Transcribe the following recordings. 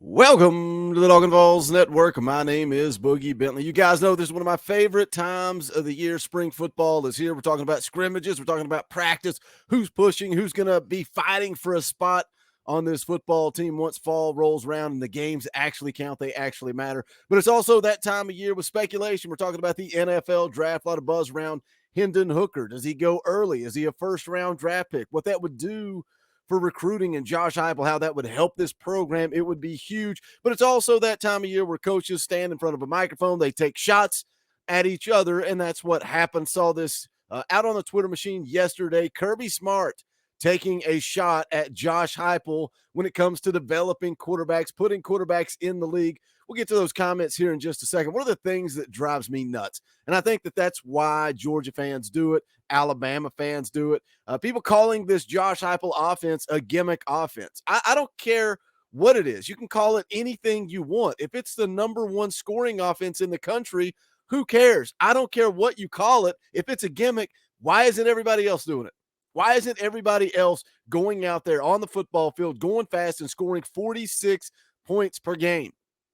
Welcome to the Talkin VAWLS Network. My name is Boogie Bentley. You guys know this is one of my favorite times of the year. Spring football is here. We're talking about scrimmages. We're talking about practice. Who's pushing? Who's going to be fighting for a spot on this football team once fall rolls around and the games actually count. They actually matter. But it's also that time of year with speculation. We're talking about the NFL draft. A lot of buzz around Hendon Hooker. Does he go early? Is he a first-round draft pick? What that would do for recruiting and Josh Heupel, how that would help this program, it would be huge. But it's also that time of year where coaches stand in front of a microphone, they take shots at each other, and that's what happened. Saw this out on the Twitter machine yesterday. Kirby Smart taking a shot at Josh Heupel when it comes to developing quarterbacks, putting quarterbacks in the league. We'll get to those comments here in just a second. One of the things that drives me nuts, and I think that that's why Georgia fans do it, Alabama fans do it, people calling this Josh Heupel offense a gimmick offense. I don't care what it is. You can call it anything you want. If it's the number one scoring offense in the country, who cares? I don't care what you call it. If it's a gimmick, why isn't everybody else doing it? Why isn't everybody else going out there on the football field, going fast and scoring 46 points per game?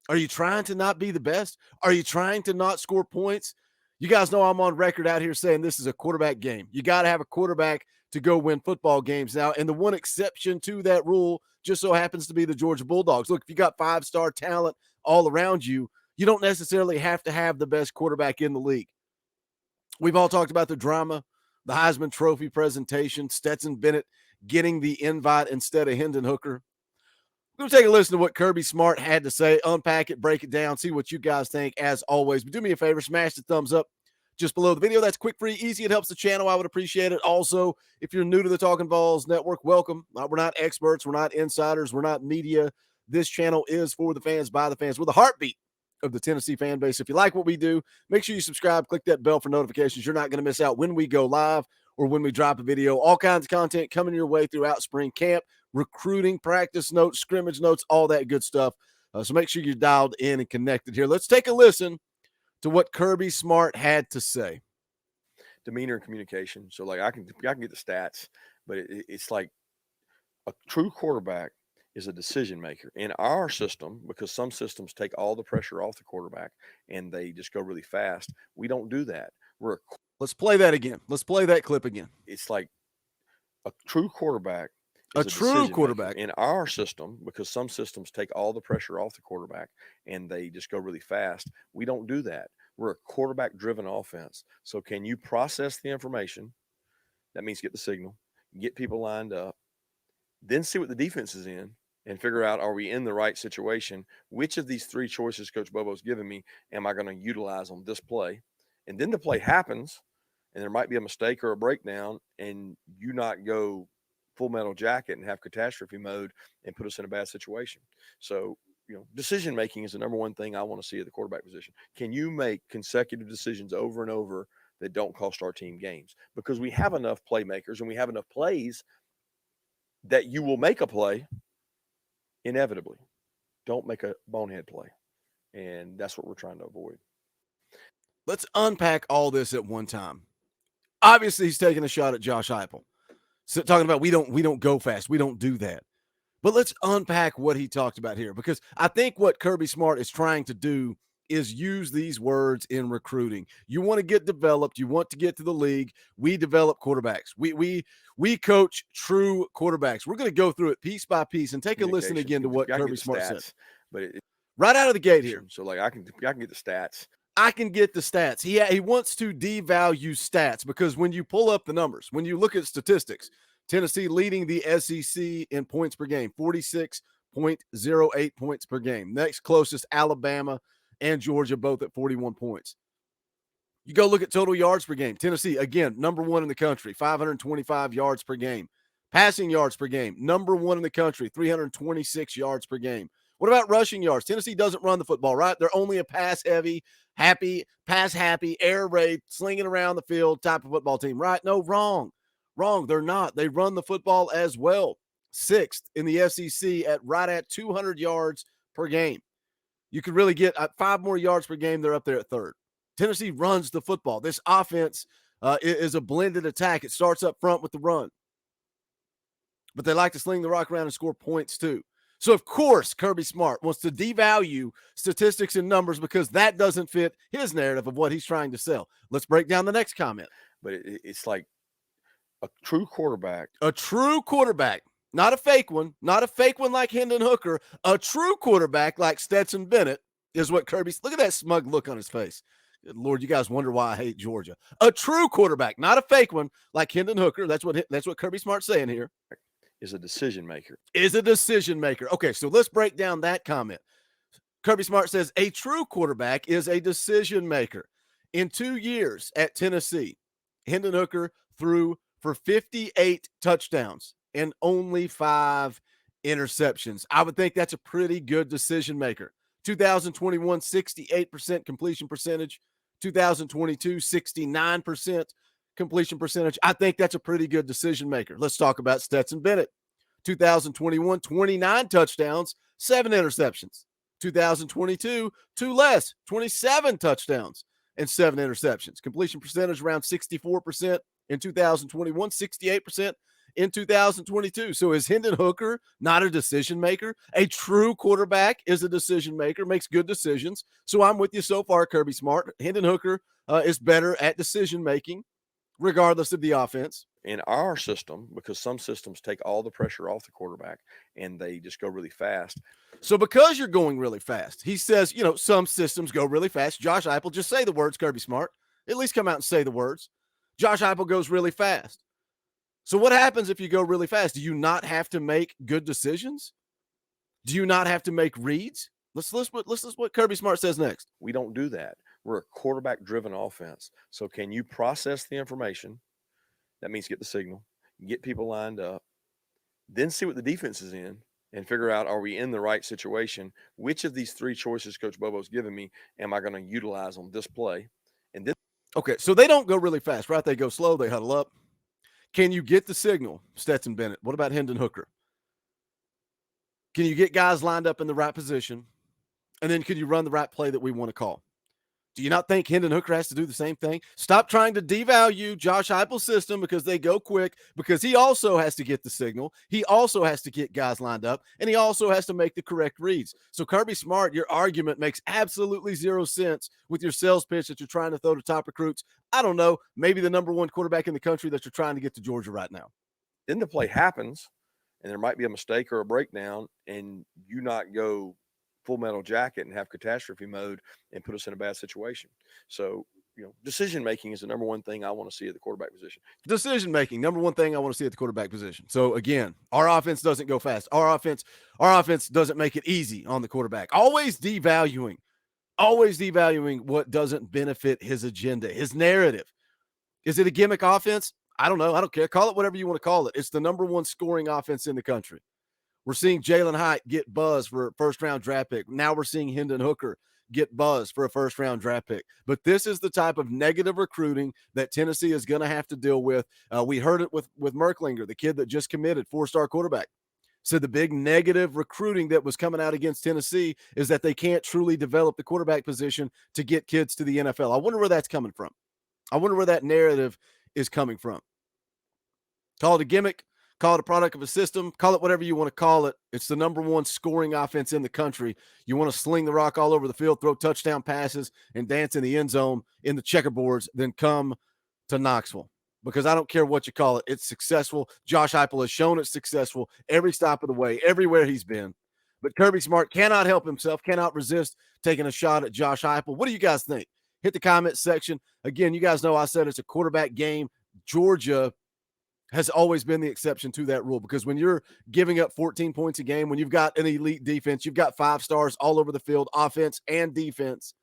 Are you trying to not be the best? Are you trying to not score points? You guys know I'm on record out here saying this is a quarterback game. You got to have a quarterback to go win football games now. And the one exception to that rule just so happens to be the Georgia Bulldogs. Look, if you got five-star talent all around you, you don't necessarily have to have the best quarterback in the league. We've all talked about the drama, the Heisman Trophy presentation, Stetson Bennett getting the invite instead of Hendon Hooker. We're going to take a listen to what Kirby Smart had to say, unpack it, break it down, see what you guys think as always. But do me a favor, smash the thumbs up just below the video. That's quick, free, easy. It helps the channel. I would appreciate it. Also, if you're new to the Talkin VAWLS Network, welcome. We're not experts. We're not insiders. We're not media. This channel is for the fans, by the fans. We're the heartbeat of the Tennessee fan base. If you like what we do, make sure you subscribe, click that bell for notifications. You're not going to miss out when we go live or when we drop a video. All kinds of content coming your way throughout spring camp, recruiting, practice notes, scrimmage notes, all that good stuff. So make sure you're dialed in and connected here. Let's take a listen to what Kirby Smart had to say. Demeanor and communication. So like I can get the stats, but it's like a true quarterback is a decision maker in our system, because some systems take all the pressure off the quarterback and they just go really fast. We don't do that. Let's play that again. Let's play that clip again. It's like a true quarterback. A true quarterback in our system, because some systems take all the pressure off the quarterback and they just go really fast. We don't do that. We're a quarterback driven offense. So can you process the information? That means get the signal, get people lined up, then see what the defense is in and figure out, are we in the right situation? Which of these three choices Coach Bobo's given me am I going to utilize on this play? And then the play happens and there might be a mistake or a breakdown and you not go full metal jacket and have catastrophe mode and put us in a bad situation. So, decision making is the number one thing I want to see at the quarterback position. Can you make consecutive decisions over and over that don't cost our team games? Because we have enough playmakers and we have enough plays that you will make a play inevitably. Don't make a bonehead play. And that's what we're trying to avoid. Let's unpack all this at one time. Obviously, he's taking a shot at Josh Heupel. So talking about we don't go fast. We don't do that. But let's unpack what he talked about here, because I think what Kirby Smart is trying to do is use these words in recruiting. You want to get developed. You want to get to the league. We develop quarterbacks. We coach true quarterbacks. We're going to go through it piece by piece and take a listen again to what Kirby Smart said. But right out of the gate here. So like I can get the stats. I can get the stats. He wants to devalue stats, because when you pull up the numbers, when you look at statistics, Tennessee leading the SEC in points per game, 46.08 points per game. Next closest, Alabama and Georgia, both at 41 points. You go look at total yards per game. Tennessee, again, number one in the country, 525 yards per game. Passing yards per game, number one in the country, 326 yards per game. What about rushing yards? Tennessee doesn't run the football, right? They're only a pass-heavy, pass-happy, air raid, slinging around the field type of football team, right? No, wrong. Wrong. They're not. They run the football as well. 6th in the SEC at right at 200 yards per game. You could really get 5 more yards per game. They're up there at 3rd. Tennessee runs the football. This offense is a blended attack. It starts up front with the run, but they like to sling the rock around and score points too. So, of course, Kirby Smart wants to devalue statistics and numbers because that doesn't fit his narrative of what he's trying to sell. Let's break down the next comment. But it's like a true quarterback. A true quarterback, not a fake one, not a fake one like Hendon Hooker. A true quarterback like Stetson Bennett is what Kirby's. Look at that smug look on his face. Good Lord, you guys wonder why I hate Georgia. A true quarterback, not a fake one like Hendon Hooker. That's what Kirby Smart's saying here. Is a decision maker. Is a decision maker. Okay, so let's break down that comment. Kirby Smart says a true quarterback is a decision maker. In 2 years at Tennessee, Hendon Hooker threw for 58 touchdowns and only 5 interceptions. I would think that's a pretty good decision maker. 2021, 68% completion percentage. 2022, 69% completion percentage. I think that's a pretty good decision maker. Let's talk about Stetson Bennett. 2021, 29 touchdowns, 7 interceptions. 2022, 2 less, 27 touchdowns and 7 interceptions. Completion percentage around 64% in 2021, 68% in 2022. So is Hendon Hooker not a decision maker? A true quarterback is a decision maker, makes good decisions. So I'm with you so far, Kirby Smart. Hendon Hooker is better at decision making, regardless of the offense. In our system, because some systems take all the pressure off the quarterback and they just go really fast. So because you're going really fast, he says, some systems go really fast. Josh Heupel, just say the words, Kirby Smart. At least come out and say the words. Josh Heupel goes really fast. So what happens if you go really fast? Do you not have to make good decisions? Do you not have to make reads? Let's listen what Kirby Smart says next. We don't do that. We're a quarterback-driven offense. So can you process the information? That means get the signal, get people lined up, then see what the defense is in and figure out, are we in the right situation? Which of these 3 choices Coach Bobo's given me am I going to utilize on this play? And then, okay, so they don't go really fast, right? They go slow, they huddle up. Can you get the signal, Stetson Bennett? What about Hendon Hooker? Can you get guys lined up in the right position? And then can you run the right play that we want to call? Do you not think Hendon Hooker has to do the same thing? Stop trying to devalue Josh Heupel's system because they go quick, because he also has to get the signal. He also has to get guys lined up, and he also has to make the correct reads. So Kirby Smart, your argument makes absolutely 0 sense with your sales pitch that you're trying to throw to top recruits. I don't know, maybe the number 1 quarterback in the country that you're trying to get to Georgia right now. Then the play happens, and there might be a mistake or a breakdown, and you not go Full Metal Jacket and have catastrophe mode and put us in a bad situation. So, decision making is the number 1 thing I want to see at the quarterback position. Decision making, number 1 thing I want to see at the quarterback position. So again, our offense doesn't go fast. Our offense doesn't make it easy on the quarterback. Always devaluing what doesn't benefit his agenda, his narrative. Is it a gimmick offense? I don't know. I don't care. Call it whatever you want to call it. It's the number 1 scoring offense in the country. We're seeing Jalen Hyatt get buzzed for a first-round draft pick. Now we're seeing Hendon Hooker get buzzed for a first-round draft pick. But this is the type of negative recruiting that Tennessee is going to have to deal with. We heard it with Merklinger, the kid that just committed, 4-star quarterback. So the big negative recruiting that was coming out against Tennessee is that they can't truly develop the quarterback position to get kids to the NFL. I wonder where that's coming from. I wonder where that narrative is coming from. Call it a gimmick. Call it a product of a system. Call it whatever you want to call it. It's the number 1 scoring offense in the country. You want to sling the rock all over the field, throw touchdown passes, and dance in the end zone in the checkerboards, then come to Knoxville. Because I don't care what you call it. It's successful. Josh Heupel has shown it's successful every stop of the way, everywhere he's been. But Kirby Smart cannot help himself, cannot resist taking a shot at Josh Heupel. What do you guys think? Hit the comment section. Again, you guys know I said it's a quarterback game. Georgia has always been the exception to that rule, because when you're giving up 14 points a game, when you've got an elite defense, you've got 5 stars all over the field, offense and defense,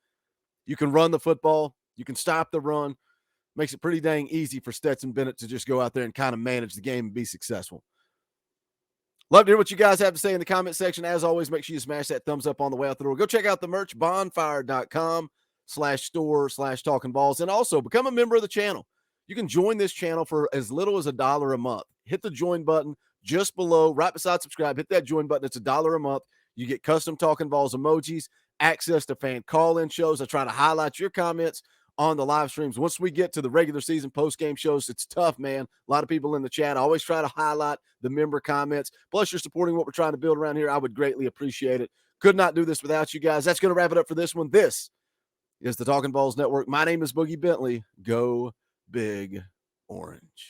you can run the football, you can stop the run. Makes it pretty dang easy for Stetson Bennett to just go out there and kind of manage the game and be successful. Love to hear what you guys have to say in the comment section. As always, make sure you smash that thumbs up on the way out the door. Go check out the merch, bonfire.com/store/talkinballs. And also become a member of the channel. You can join this channel for as little as $1 a month. Hit the join button just below, right beside subscribe. Hit that join button. It's $1 a month. You get custom Talkin' Balls emojis, access to fan call-in shows. I try to highlight your comments on the live streams. Once we get to the regular season post-game shows, it's tough, man. A lot of people in the chat. I always try to highlight the member comments. Plus, you're supporting what we're trying to build around here. I would greatly appreciate it. Could not do this without you guys. That's going to wrap it up for this one. This is the Talkin' Balls Network. My name is Boogie Bentley. Go Big Orange.